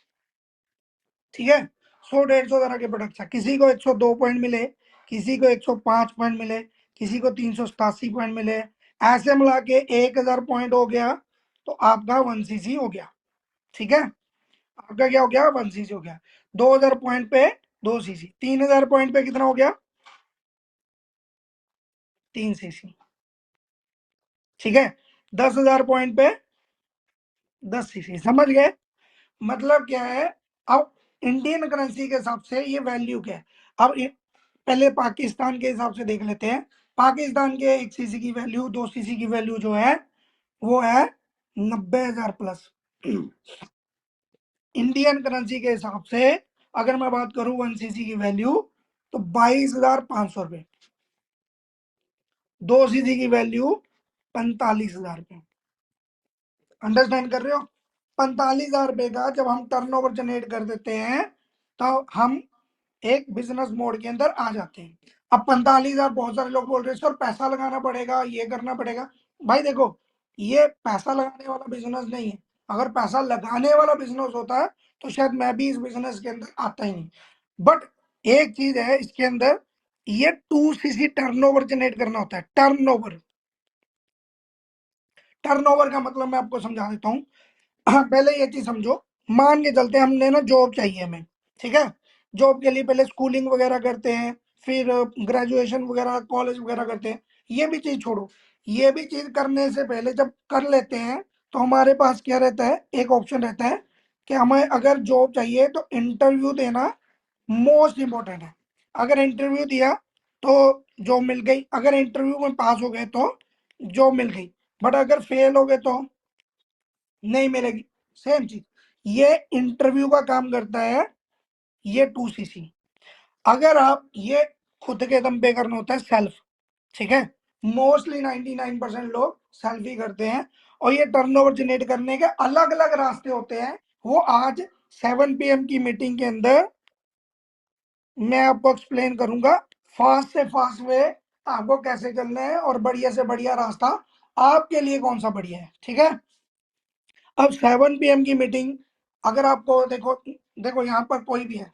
ठीक है। 100-150 तरह के प्रोडक्ट्स हैं। किसी को 102 पॉइंट मिले, किसी को 105 पॉइंट मिले, किसी को 387 पॉइंट मिले, ऐसे मिला के 1000 पॉइंट हो गया तो आपका 1cc हो गया। ठीक है, आपका क्या हो गया, 1cc हो गया। 2000 पॉइंट पे 2cc, 3000 पॉइंट पे कितना हो गया, 3cc। ठीक है, 10,000 पॉइंट पे 10cc। समझ गए? मतलब क्या है, अब इंडियन करेंसी के हिसाब से ये वैल्यू क्या है। अब पहले पाकिस्तान के हिसाब से देख लेते हैं। पाकिस्तान के 1cc की वैल्यू, 2cc की वैल्यू जो है वो है 90,000 प्लस। इंडियन करेंसी के हिसाब से अगर मैं बात करूं 1cc की वैल्यू तो 22,500 रुपये, 2cc की वैल्यू 45,000 रुपये। अंडरस्टैंड कर रहे हो? 45,000 रुपये का जब हम टर्नओवर जनरेट कर देते हैं तो हम एक बिजनेस मोड के अंदर आ जाते हैं। अब 45,000, बहुत सारे लोग बोल रहे हैं सर पैसा लगाना पड़ेगा, ये करना पड़ेगा। भाई देखो, ये पैसा लगाने वाला बिजनेस नहीं है। अगर पैसा लगाने वाला बिजनेस होता है तो शायद मैं भी इस बिजनेस के अंदर आता ही नहीं। बट एक चीज है इसके अंदर, ये 2cc टर्नओवर जनरेट करना होता है। टर्नओवर, टर्नओवर का मतलब मैं आपको समझा देता हूँ। हाँ, पहले ये चीज समझो। मान के चलते हैं हमने ना जॉब चाहिए हमें, ठीक है। जॉब के लिए पहले स्कूलिंग वगैरह करते हैं, फिर ग्रेजुएशन वगैरह, कॉलेज वगैरह करते हैं। ये भी चीज छोड़ो, ये भी चीज करने से पहले जब कर लेते हैं तो हमारे पास क्या रहता है, एक ऑप्शन रहता है कि हमें अगर जॉब चाहिए तो इंटरव्यू देना मोस्ट इंपॉर्टेंट है। अगर इंटरव्यू दिया तो जॉब मिल गई, अगर इंटरव्यू में पास हो गए तो जॉब मिल गई, बट अगर फेल हो गए तो नहीं मिलेगी। सेम चीज, ये इंटरव्यू का काम करता है, ये 2cc। अगर आप ये खुद के दम पे करना होता है सेल्फ, ठीक है। मोस्टली 99% लोग सेल्फ ही करते हैं। और ये टर्नओवर जनरेट करने के अलग अलग रास्ते होते हैं, वो आज 7 PM की मीटिंग के अंदर मैं आपको एक्सप्लेन करूंगा। फास्ट से फास्ट वे आपको कैसे चलना है और बढ़िया से बढ़िया रास्ता आपके लिए कौन सा बढ़िया है, ठीक है। अब 7 PM की मीटिंग, अगर आपको देखो, देखो यहाँ पर कोई भी है,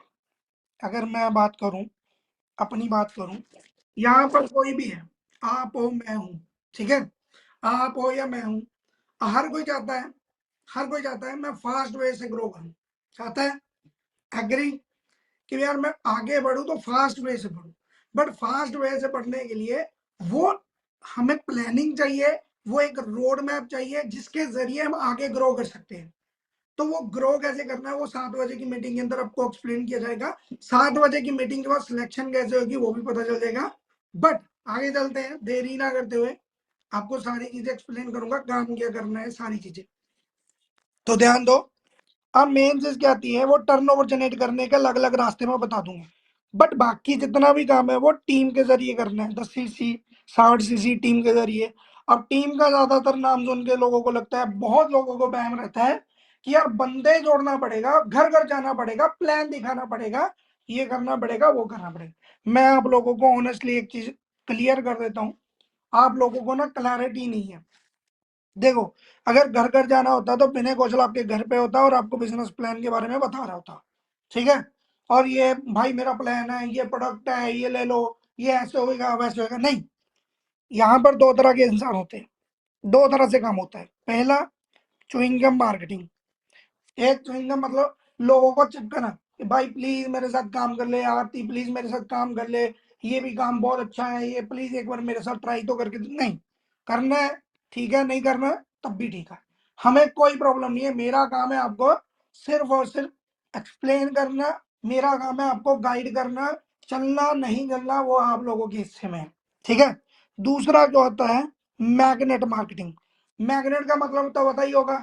अगर मैं बात करूं, अपनी बात करूं, यहाँ पर कोई भी है, आप हो मैं हूं, ठीक है। आप हो या मैं हूं, हर कोई चाहता है, हर कोई चाहता है मैं फास्ट वे से ग्रो करूं, चाहता है। एग्री कि यार मैं आगे बढ़ूं तो फास्ट वे से बढ़ूं। बट फास्ट वे से बढ़ने के लिए वो हमें प्लानिंग चाहिए, वो एक रोड मैप चाहिए जिसके जरिए हम आगे ग्रो कर सकते हैं। तो वो ग्रो कैसे करना है वो 7 बजे की मीटिंग के अंदर आपको एक्सप्लेन किया जाएगा। 7 बजे की मीटिंग के बाद सिलेक्शन कैसे होगी वो भी पता चल जाएगा। बट आगे चलते हैं, देरी ना करते हुए आपको सारी चीजें एक्सप्लेन करूंगा, काम क्या करना है, सारी चीजें। तो ध्यान दो। अब मेन चीज क्या आती है, वो टर्नओवर जनरेट करने के अलग अलग रास्ते में बता दूंगा। बट बाकी जितना भी काम है वो टीम के जरिए करना है। 10cc 60cc टीम के जरिए। अब टीम का ज्यादातर नाम सुन के लोगों को लगता है, बहुत लोगों को बहम रहता है कि यार बंदे जोड़ना पड़ेगा, घर घर जाना पड़ेगा, प्लान दिखाना पड़ेगा, ये करना पड़ेगा, वो करना पड़ेगा। मैं आप लोगों को ऑनेस्टली एक चीज क्लियर कर देता हूँ, आप लोगों को ना क्लैरिटी नहीं है। देखो, अगर घर घर जाना होता तो विनय कौशल आपके घर पे होता और आपको बिजनेस प्लान के बारे में बता रहा होता, ठीक है। और ये भाई मेरा प्लान है, ये प्रोडक्ट है, ये ले लो, ये ऐसे होगा वैसे होगा, नहीं। यहाँ पर दो तरह के इंसान होते हैं, दो तरह से काम होता है। पहला, च्युइंगम मार्केटिंग। एक च्युइंगम मतलब लोगों को चिपकाना कि भाई प्लीज मेरे साथ काम कर ले, आरती प्लीज मेरे साथ काम कर ले, ये भी काम बहुत अच्छा है, ये प्लीज एक बार मेरे साथ ट्राई तो करके नहीं। करना है ठीक है, नहीं करना है तब भी ठीक है, हमें कोई प्रॉब्लम नहीं है। मेरा काम है आपको सिर्फ और सिर्फ एक्सप्लेन करना, मेरा काम है आपको गाइड करना। चलना नहीं चलना वो आप लोगों के हिस्से में है, ठीक है। दूसरा जो होता है मैग्नेट मार्केटिंग। मैग्नेट का मतलब तो पता ही होगा,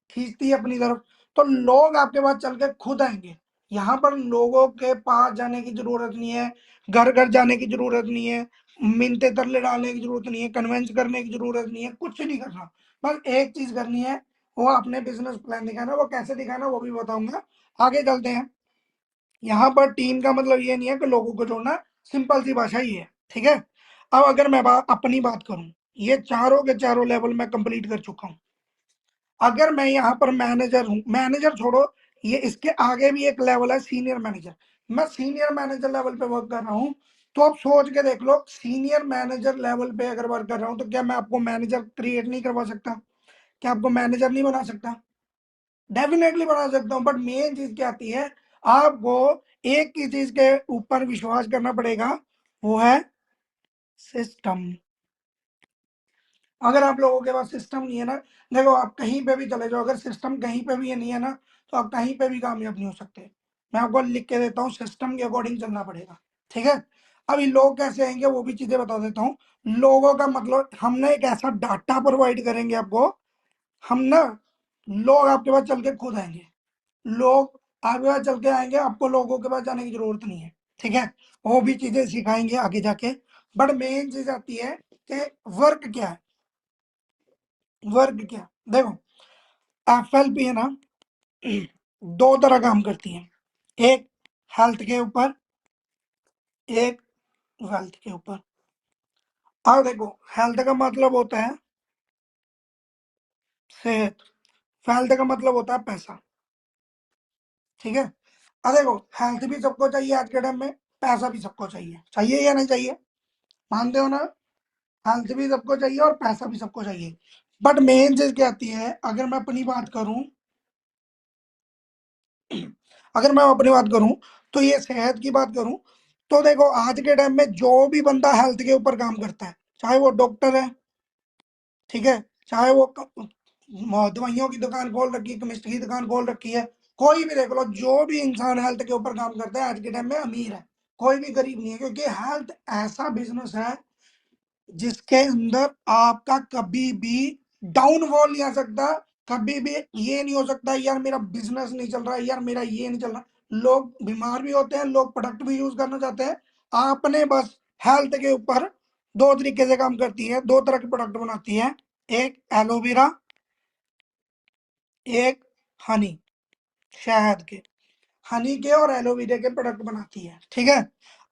खींचती है अपनी तरफ। तो लोग आपके पास चल के खुद आएंगे। यहाँ पर लोगों के पास जाने की जरूरत नहीं है, घर घर जाने की जरूरत नहीं है, मिन्नते तरले डालने की जरूरत नहीं है, कन्वेंस करने की जरूरत नहीं है, कुछ नहीं करना। बस एक चीज करनी है, वो अपने बिजनेस प्लान दिखाना। वो कैसे दिखाना वो भी बताऊंगा, आगे चलते हैं। यहाँ पर टीम का मतलब ये नहीं है कि लोगों को जोड़ना, सिंपल सी भाषा ही है, ठीक है। अब अगर मैं अपनी बात करूं, ये चारों के चारों लेवल में कंप्लीट कर चुका हूं। अगर मैं यहाँ पर मैनेजर हूँ, मैनेजर छोड़ो, ये इसके आगे भी एक लेवल है सीनियर मैनेजर। मैं सीनियर मैनेजर लेवल पे वर्क कर रहा हूँ, तो आप सोच के देख लो, सीनियर मैनेजर लेवल पे अगर वर्क कर रहा हूँ तो क्या मैं आपको मैनेजर क्रिएट नहीं करवा सकता? क्या आपको मैनेजर नहीं बना सकता? डेफिनेटली बना सकता हूँ। बट मेन चीज क्या आती है, आपको एक ही चीज के ऊपर विश्वास करना पड़ेगा, वो है सिस्टम। अगर आप लोगों के पास सिस्टम नहीं है ना, देखो आप कहीं पे भी चले जाओ, अगर सिस्टम कहीं पे भी ये नहीं है ना, तो आप कहीं पे भी कामयाब नहीं हो सकते। मैं आपको लिख के देता हूँ, सिस्टम के अकॉर्डिंग चलना पड़ेगा, ठीक है। अभी लोग कैसे आएंगे वो भी चीजें बता देता हूँ। लोगों का मतलब, हम ना एक ऐसा डाटा प्रोवाइड करेंगे आपको, हम ना, लोग आपके पास चल के खुद आएंगे। लोग आपके पास चल के आएंगे, आपको लोगों के पास जाने की जरूरत नहीं है, ठीक है। वो भी चीजें सिखाएंगे आगे जाके। बट मेन चीज आती है कि वर्क क्या है। वर्क क्या, देखो एफएलपी है ना, दो तरह काम करती है, एक हेल्थ के ऊपर, एक वेल्थ के ऊपर। अब देखो, हेल्थ का मतलब होता है सेहत, वेल्थ का मतलब होता है पैसा, ठीक है। अब देखो, हेल्थ भी सबको चाहिए आज के टाइम में, पैसा भी सबको चाहिए, चाहिए या नहीं चाहिए? मानते हो ना? हेल्थ भी सबको चाहिए और पैसा भी सबको चाहिए। बट मेन चीज क्या आती है, अगर मैं अपनी बात करूं, अगर मैं अपनी बात करूं, तो ये सेहत की बात करूं, तो देखो आज के टाइम में जो भी बंदा हेल्थ के ऊपर काम करता है, चाहे वो डॉक्टर है, ठीक है, चाहे वो दवाइयों की दुकान खोल रखी है, केमिस्ट की दुकान खोल रखी है, कोई भी देख लो, जो भी इंसान हेल्थ के ऊपर काम करता है आज के टाइम में अमीर है, कोई भी गरीब नहीं है। क्योंकि हेल्थ ऐसा बिजनेस है जिसके अंदर आपका कभी भी डाउनफॉल नहीं आ सकता। कभी भी ये नहीं हो सकता यार मेरा बिजनेस नहीं चल रहा है, यार मेरा ये नहीं चल रहा। लोग बीमार भी होते हैं, लोग प्रोडक्ट भी यूज करना चाहते हैं। आपने बस हेल्थ के ऊपर दो तरीके से काम करती है, दो तरह के प्रोडक्ट बनाती है, एक एलोवेरा, एक हनी, शहद के, हनी के और एलोवेरा के प्रोडक्ट बनाती है, ठीक है।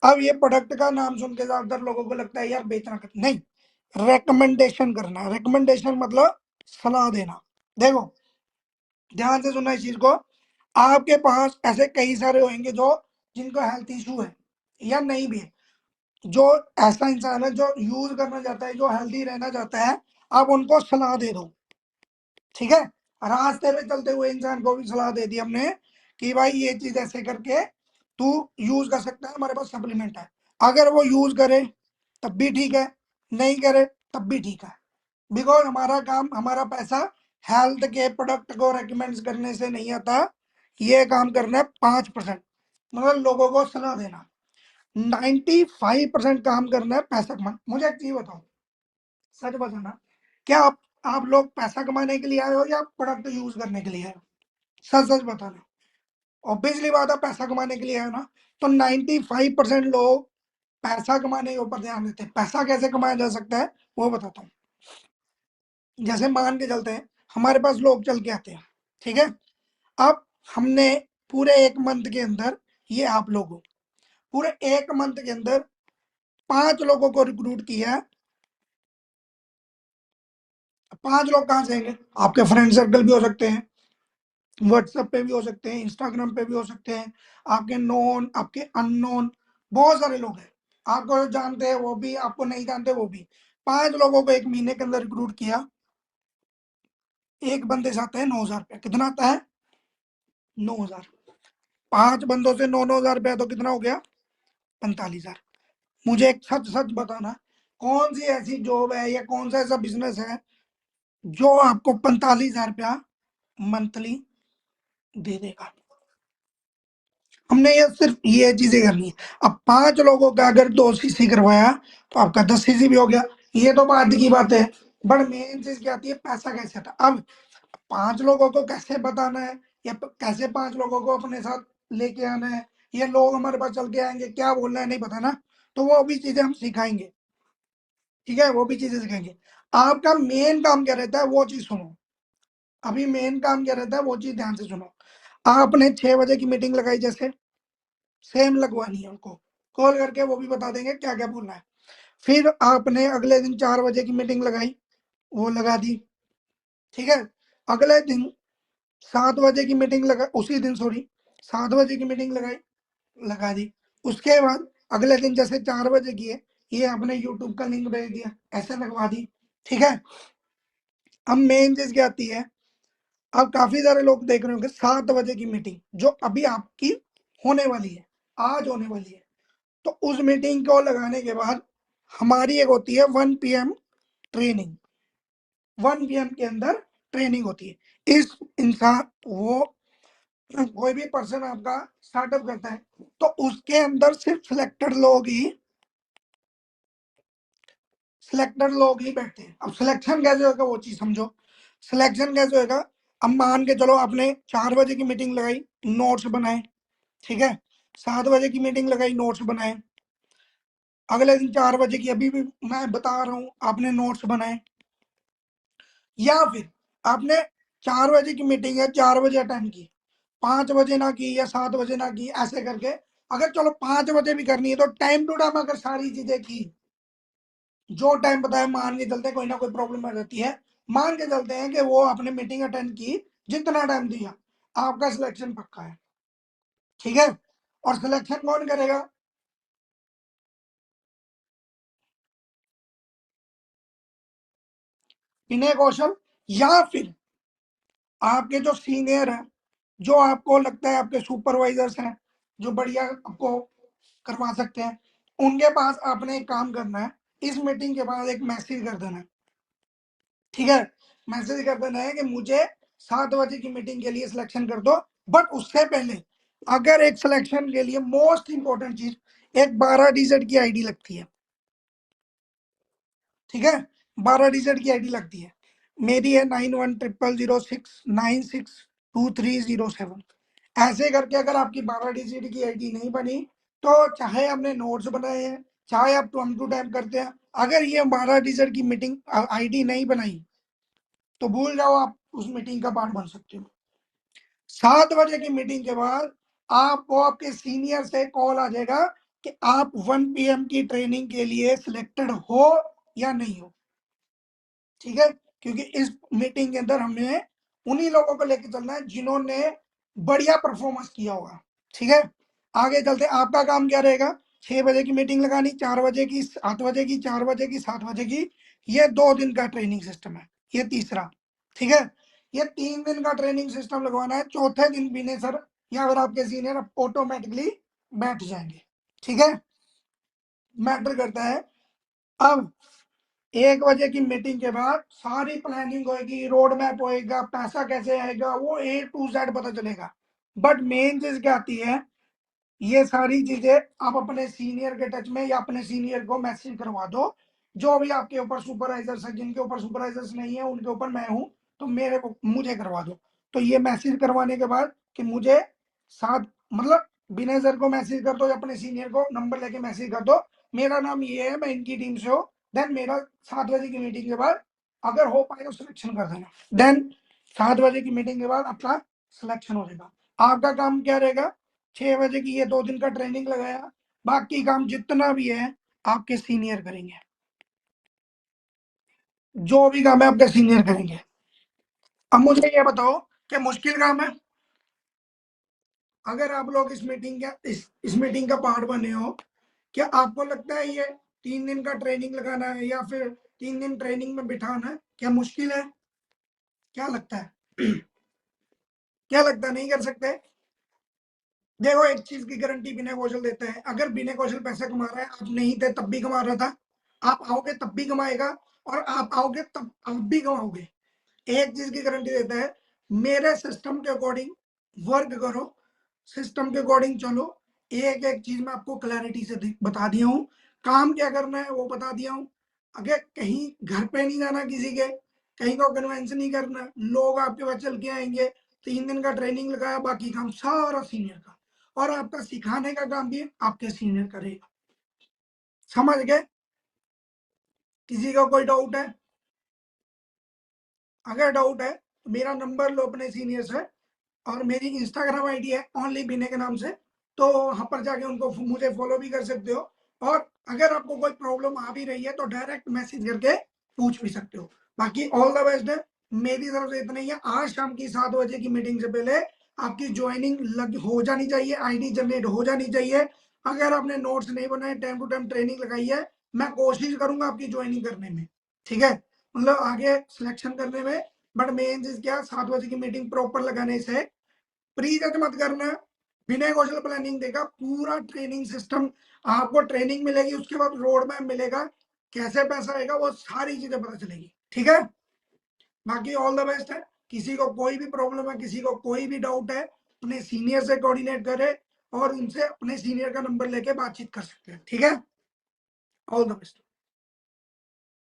अब ये प्रोडक्ट का नाम सुन के ज्यादातर लोगों को लगता है यार बेचना कर, नहीं, रेकमेंडेशन करना। रेकमेंडेशन मतलब सलाह देना। देखो ध्यान से सुनना इस चीज को, आपके पास ऐसे कई सारे होंगे जो, जिनको हेल्थ इशू है या नहीं भी है, जो ऐसा इंसान है जो यूज करना चाहता है, जो हेल्दी रहना चाहता है, आप उनको सलाह दे दो, ठीक है। रास्ते में चलते हुए इंसान को भी सलाह दे दी हमने कि भाई ये चीज ऐसे करके तू यूज कर सकता है, हमारे पास सप्लीमेंट है। अगर वो यूज करे तब भी ठीक है, नहीं करे तब भी ठीक है। बिकॉज हमारा काम, हमारा पैसा हेल्थ के प्रोडक्ट को रेकमेंड करने से नहीं आता। ये काम करना है 5%, मतलब लोगों को सलाह देना। 95% काम करना है पैसा कमाना। मुझे एक चीज बताओ, सच बताना, क्या आप लोग पैसा कमाने के लिए आए हो या प्रोडक्ट यूज करने के लिए आए हो? सच सच बताना। ऑब्वियसली बात है, पैसा कमाने के लिए आए हो ना। तो 95% लोग पैसा कमाने के ऊपर ध्यान देते हैं। पैसा कैसे कमाया जा सकता है वो बताता हूँ। जैसे मान के चलते हैं, हमारे पास लोग चल के आते हैं, ठीक है। अब हमने पूरे एक मंथ के अंदर, ये आप लोगों, पूरे एक मंथ के अंदर 5 लोगों को रिक्रूट किया है। 5 लोग कहाँ से आएंगे? आपके फ्रेंड सर्कल भी हो सकते हैं, व्हाट्सएप पे भी हो सकते हैं, इंस्टाग्राम पे भी हो सकते हैं, आपके नोन, आपके अननोन, बहुत सारे लोग हैं। आपको जो जानते हैं वो भी, आपको नहीं जानते वो भी। 5 लोगों को एक महीने के अंदर रिक्रूट किया। एक बंदे से आता है 9,000 रुपया। कितना आता है? 9,000। 5 बंदों से 9,000 रुपया तो कितना हो गया? 45,000। मुझे एक सच सच बताना, कौन सी ऐसी जॉब है या कौन सा ऐसा बिजनेस है जो आपको 45,000 रुपया मंथली दे देगा? हमने ये सिर्फ ये चीजें करनी है। अब 5 लोगों का अगर 2 सीसी करवाया तो आपका 10 सीसी भी हो गया। ये तो बाद की बात है। बट मेन चीज क्या आती है, पैसा कैसे आता है। अब 5 लोगों को कैसे बताना है, या कैसे 5 लोगों को अपने साथ लेके आना है, ये लोग हमारे पास चल के आएंगे, क्या बोलना है नहीं पता ना, तो वो भी चीजें हम सिखाएंगे, ठीक है। वो भी चीजें सिखाएंगे। आपका मेन काम क्या रहता है वो चीज सुनो। अभी मेन काम क्या रहता है वो चीज ध्यान से सुनो। आपने 6 बजे की मीटिंग लगाई, जैसे सेम लगवानी है उनको, कॉल करके वो भी बता देंगे क्या क्या बोलना है। फिर आपने अगले दिन 4 बजे की मीटिंग लगाई, वो लगा दी, ठीक है। अगले दिन 7 बजे की मीटिंग लगा उसी दिन, सॉरी 7 बजे की मीटिंग लगा दी। उसके बाद अगले दिन जैसे 4 बजे की है, ये आपने यूट्यूब का लिंक भेज दिया, ऐसे लगवा दी, ठीक है। अब मेन चीज क्या आती है, अब काफी सारे लोग देख रहे होंगे 7 बजे की मीटिंग जो अभी आपकी होने वाली है, आज होने वाली है, तो उस मीटिंग को लगाने के बाद हमारी एक होती है 1 PM ट्रेनिंग। 1 PM के अंदर ट्रेनिंग होती है। इस इंसान वो कोई भी पर्सन आपका स्टार्टअप करता है तो उसके अंदर सिर्फ सिलेक्टेड लोग ही बैठते हैं। अब सिलेक्शन कैसे होगा वो चीज समझो। सिलेक्शन कैसे होगा, अब मान के चलो आपने 4 बजे की मीटिंग लगाई, नोट्स बनाए, ठीक है। 7 बजे की मीटिंग लगाई, नोट्स बनाए। अगले दिन 4 बजे की, अभी भी मैं बता रहा हूं, आपने नोट्स बनाए। या फिर आपने 4 बजे की मीटिंग है, 4 बजे अटेंड की, 5 बजे ना की या 7 बजे ना की, ऐसे करके अगर चलो 5 बजे भी करनी है तो टाइम टू टाइम अगर सारी चीजें की, जो टाइम बताया, मान के चलते हैं कोई ना कोई प्रॉब्लम आ जाती है, मान के चलते हैं कि वो आपने मीटिंग अटेंड की, जितना टाइम दिया, आपका सिलेक्शन पक्का है, ठीक है। और सिलेक्शन कौन करेगा, विनय कौशल, या फिर आपके जो सीनियर है, जो आपको लगता है आपके सुपरवाइजर्स हैं, जो बढ़िया आपको करवा सकते हैं, उनके पास आपने एक काम करना है, इस मीटिंग के बाद एक मैसेज कर देना है, ठीक है। मैसेज कर देना है कि मुझे 7 बजे की मीटिंग के लिए सिलेक्शन कर दो। बट उससे पहले अगर एक सिलेक्शन के लिए मोस्ट इंपॉर्टेंट चीज, एक 12 डिजिट की आईडी लगती है, ठीक है। 12 डिजिट की आईडी लगती है, मेरी है 910006962307। ऐसे करके अगर आपकी 12 डिजिट की आईडी नहीं बनी, तो चाहे आपने नोट्स बनाए हैं, चाहे आप टाइम टू टाइम करते हैं, अगर ये 12 डिजिट की मीटिंग आईडी नहीं बनाई तो भूल जाओ आप उस मीटिंग का पार्ट बन सकते हो। 7 बजे की मीटिंग के बाद आपको आपके सीनियर से कॉल आ जाएगा कि आप 1 PM की ट्रेनिंग के लिए सिलेक्टेड हो या नहीं हो, ठीक है। क्योंकि इस मीटिंग के अंदर हमें उन्हीं लोगों को लेकर चलना है जिन्होंने बढ़िया परफॉर्मेंस किया होगा, ठीक है। आगे चलते आपका काम क्या रहेगा, 6 बजे की मीटिंग लगानी, 4 बजे की, 7 बजे की, 4 बजे की, 7 बजे की, ये 2 दिन का ट्रेनिंग सिस्टम है, ये तीसरा, ठीक है। ये 3 दिन का ट्रेनिंग सिस्टम लगवाना है, चौथे दिन विनय सर या फिर आपके सीनियर ऑटोमेटिकली बैठ जाएंगे, ठीक है। मैटर करता है। अब 1 बजे की मीटिंग के बाद सारी प्लानिंग होगी, रोड मैप होएगा, पैसा कैसे आएगा, वो A to Z पता चलेगा। बट मेन चीज क्या आती है, ये सारी चीजें आप अपने सीनियर के टच में या अपने सीनियर को मैसेज करवा दो, जो भी आपके ऊपर सुपरवाइजर्स है, जिनके ऊपर सुपरवाइजर्स नहीं है उनके ऊपर मैं हूं, तो मुझे करवा दो। तो ये मैसेज करवाने के बाद कि मुझे साथ, मतलब विनय सर को मैसेज कर दो या अपने सीनियर को नंबर लेके मैसेज कर दो, मेरा नाम ये है, मैं इनकी टीम से हूँ, देन मेरा 7 बजे की मीटिंग के बाद अगर हो पाए तो सिलेक्शन कर देना। देन 7 बजे की मीटिंग के बाद आपका सिलेक्शन हो जाएगा। आपका काम क्या रहेगा, 6 बजे की ये 2 दिन का ट्रेनिंग लगाया, बाकी काम जितना भी है आपके सीनियर करेंगे, जो भी काम है आपके सीनियर करेंगे। अब मुझे ये बताओ कि मुश्किल काम है, अगर आप लोग इस मीटिंग का पार्ट बने हो, क्या आपको लगता है ये 3 दिन का ट्रेनिंग लगाना है या फिर 3 दिन ट्रेनिंग में बिठाना है, क्या मुश्किल है, क्या लगता है? क्या लगता है, नहीं कर सकते? देखो एक चीज की गारंटी विनय कौशल देता है, अगर विनय कौशल पैसा कमा रहा है, आप नहीं थे तब भी कमा रहा था, आप आओगे तब भी कमाएगा, और आप आओगे तब आप भी कमाओगे। एक चीज की गारंटी देता है, मेरे सिस्टम के अकॉर्डिंग वर्क करो, सिस्टम के अकॉर्डिंग चलो, एक एक चीज मैं आपको क्लैरिटी से बता दिया हूँ, काम क्या करना है वो बता दिया हूँ। अगर कहीं घर पे नहीं जाना किसी के, कहीं को कन्वेंस नहीं करना, लोग आपके पास चल के आएंगे, 3 दिन का ट्रेनिंग लगाया, बाकी काम सारा सीनियर का, और आपका सिखाने का काम भी आपके सीनियर करेगा। समझ गए? किसी का कोई डाउट है? अगर डाउट है तो मेरा नंबर लो अपने सीनियर से, और मेरी इंस्टाग्राम आईडी है ओनली विनय के नाम से, तो वहां पर जाके उनको मुझे फॉलो भी कर सकते हो, और अगर आपको कोई प्रॉब्लम आ भी रही है तो डायरेक्ट मैसेज करके पूछ भी सकते हो। बाकी ऑल द बेस्ट है। मेरी तरफ से इतना ही है। आज शाम की 7 बजे की मीटिंग से पहले आपकी ज्वाइनिंग हो जानी चाहिए, आईडी जनरेट हो जानी चाहिए। अगर आपने नोट्स नहीं बनाए, टाइम टू टाइम ट्रेनिंग लगाई है, मैं कोशिश करूंगा आपकी ज्वाइनिंग करने में, ठीक है, मतलब आगे सिलेक्शन करने में। बट मेन चीज क्या, 7 बजे की मीटिंग प्रॉपर लगाने से प्री जज मत करना। विनय कौशल प्लानिंग देगा पूरा ट्रेनिंग सिस्टम, आपको ट्रेनिंग मिलेगी, उसके बाद रोड मैप मिलेगा, कैसे पैसा आएगा, वो सारी चीजें पता चलेगी, ठीक है। बाकी ऑल द बेस्ट है। किसी को कोई भी प्रॉब्लम है, किसी को कोई भी डाउट है, अपने सीनियर से कोऑर्डिनेट करे और उनसे अपने सीनियर का नंबर लेके बातचीत कर सकते हैं, ठीक है। All the best.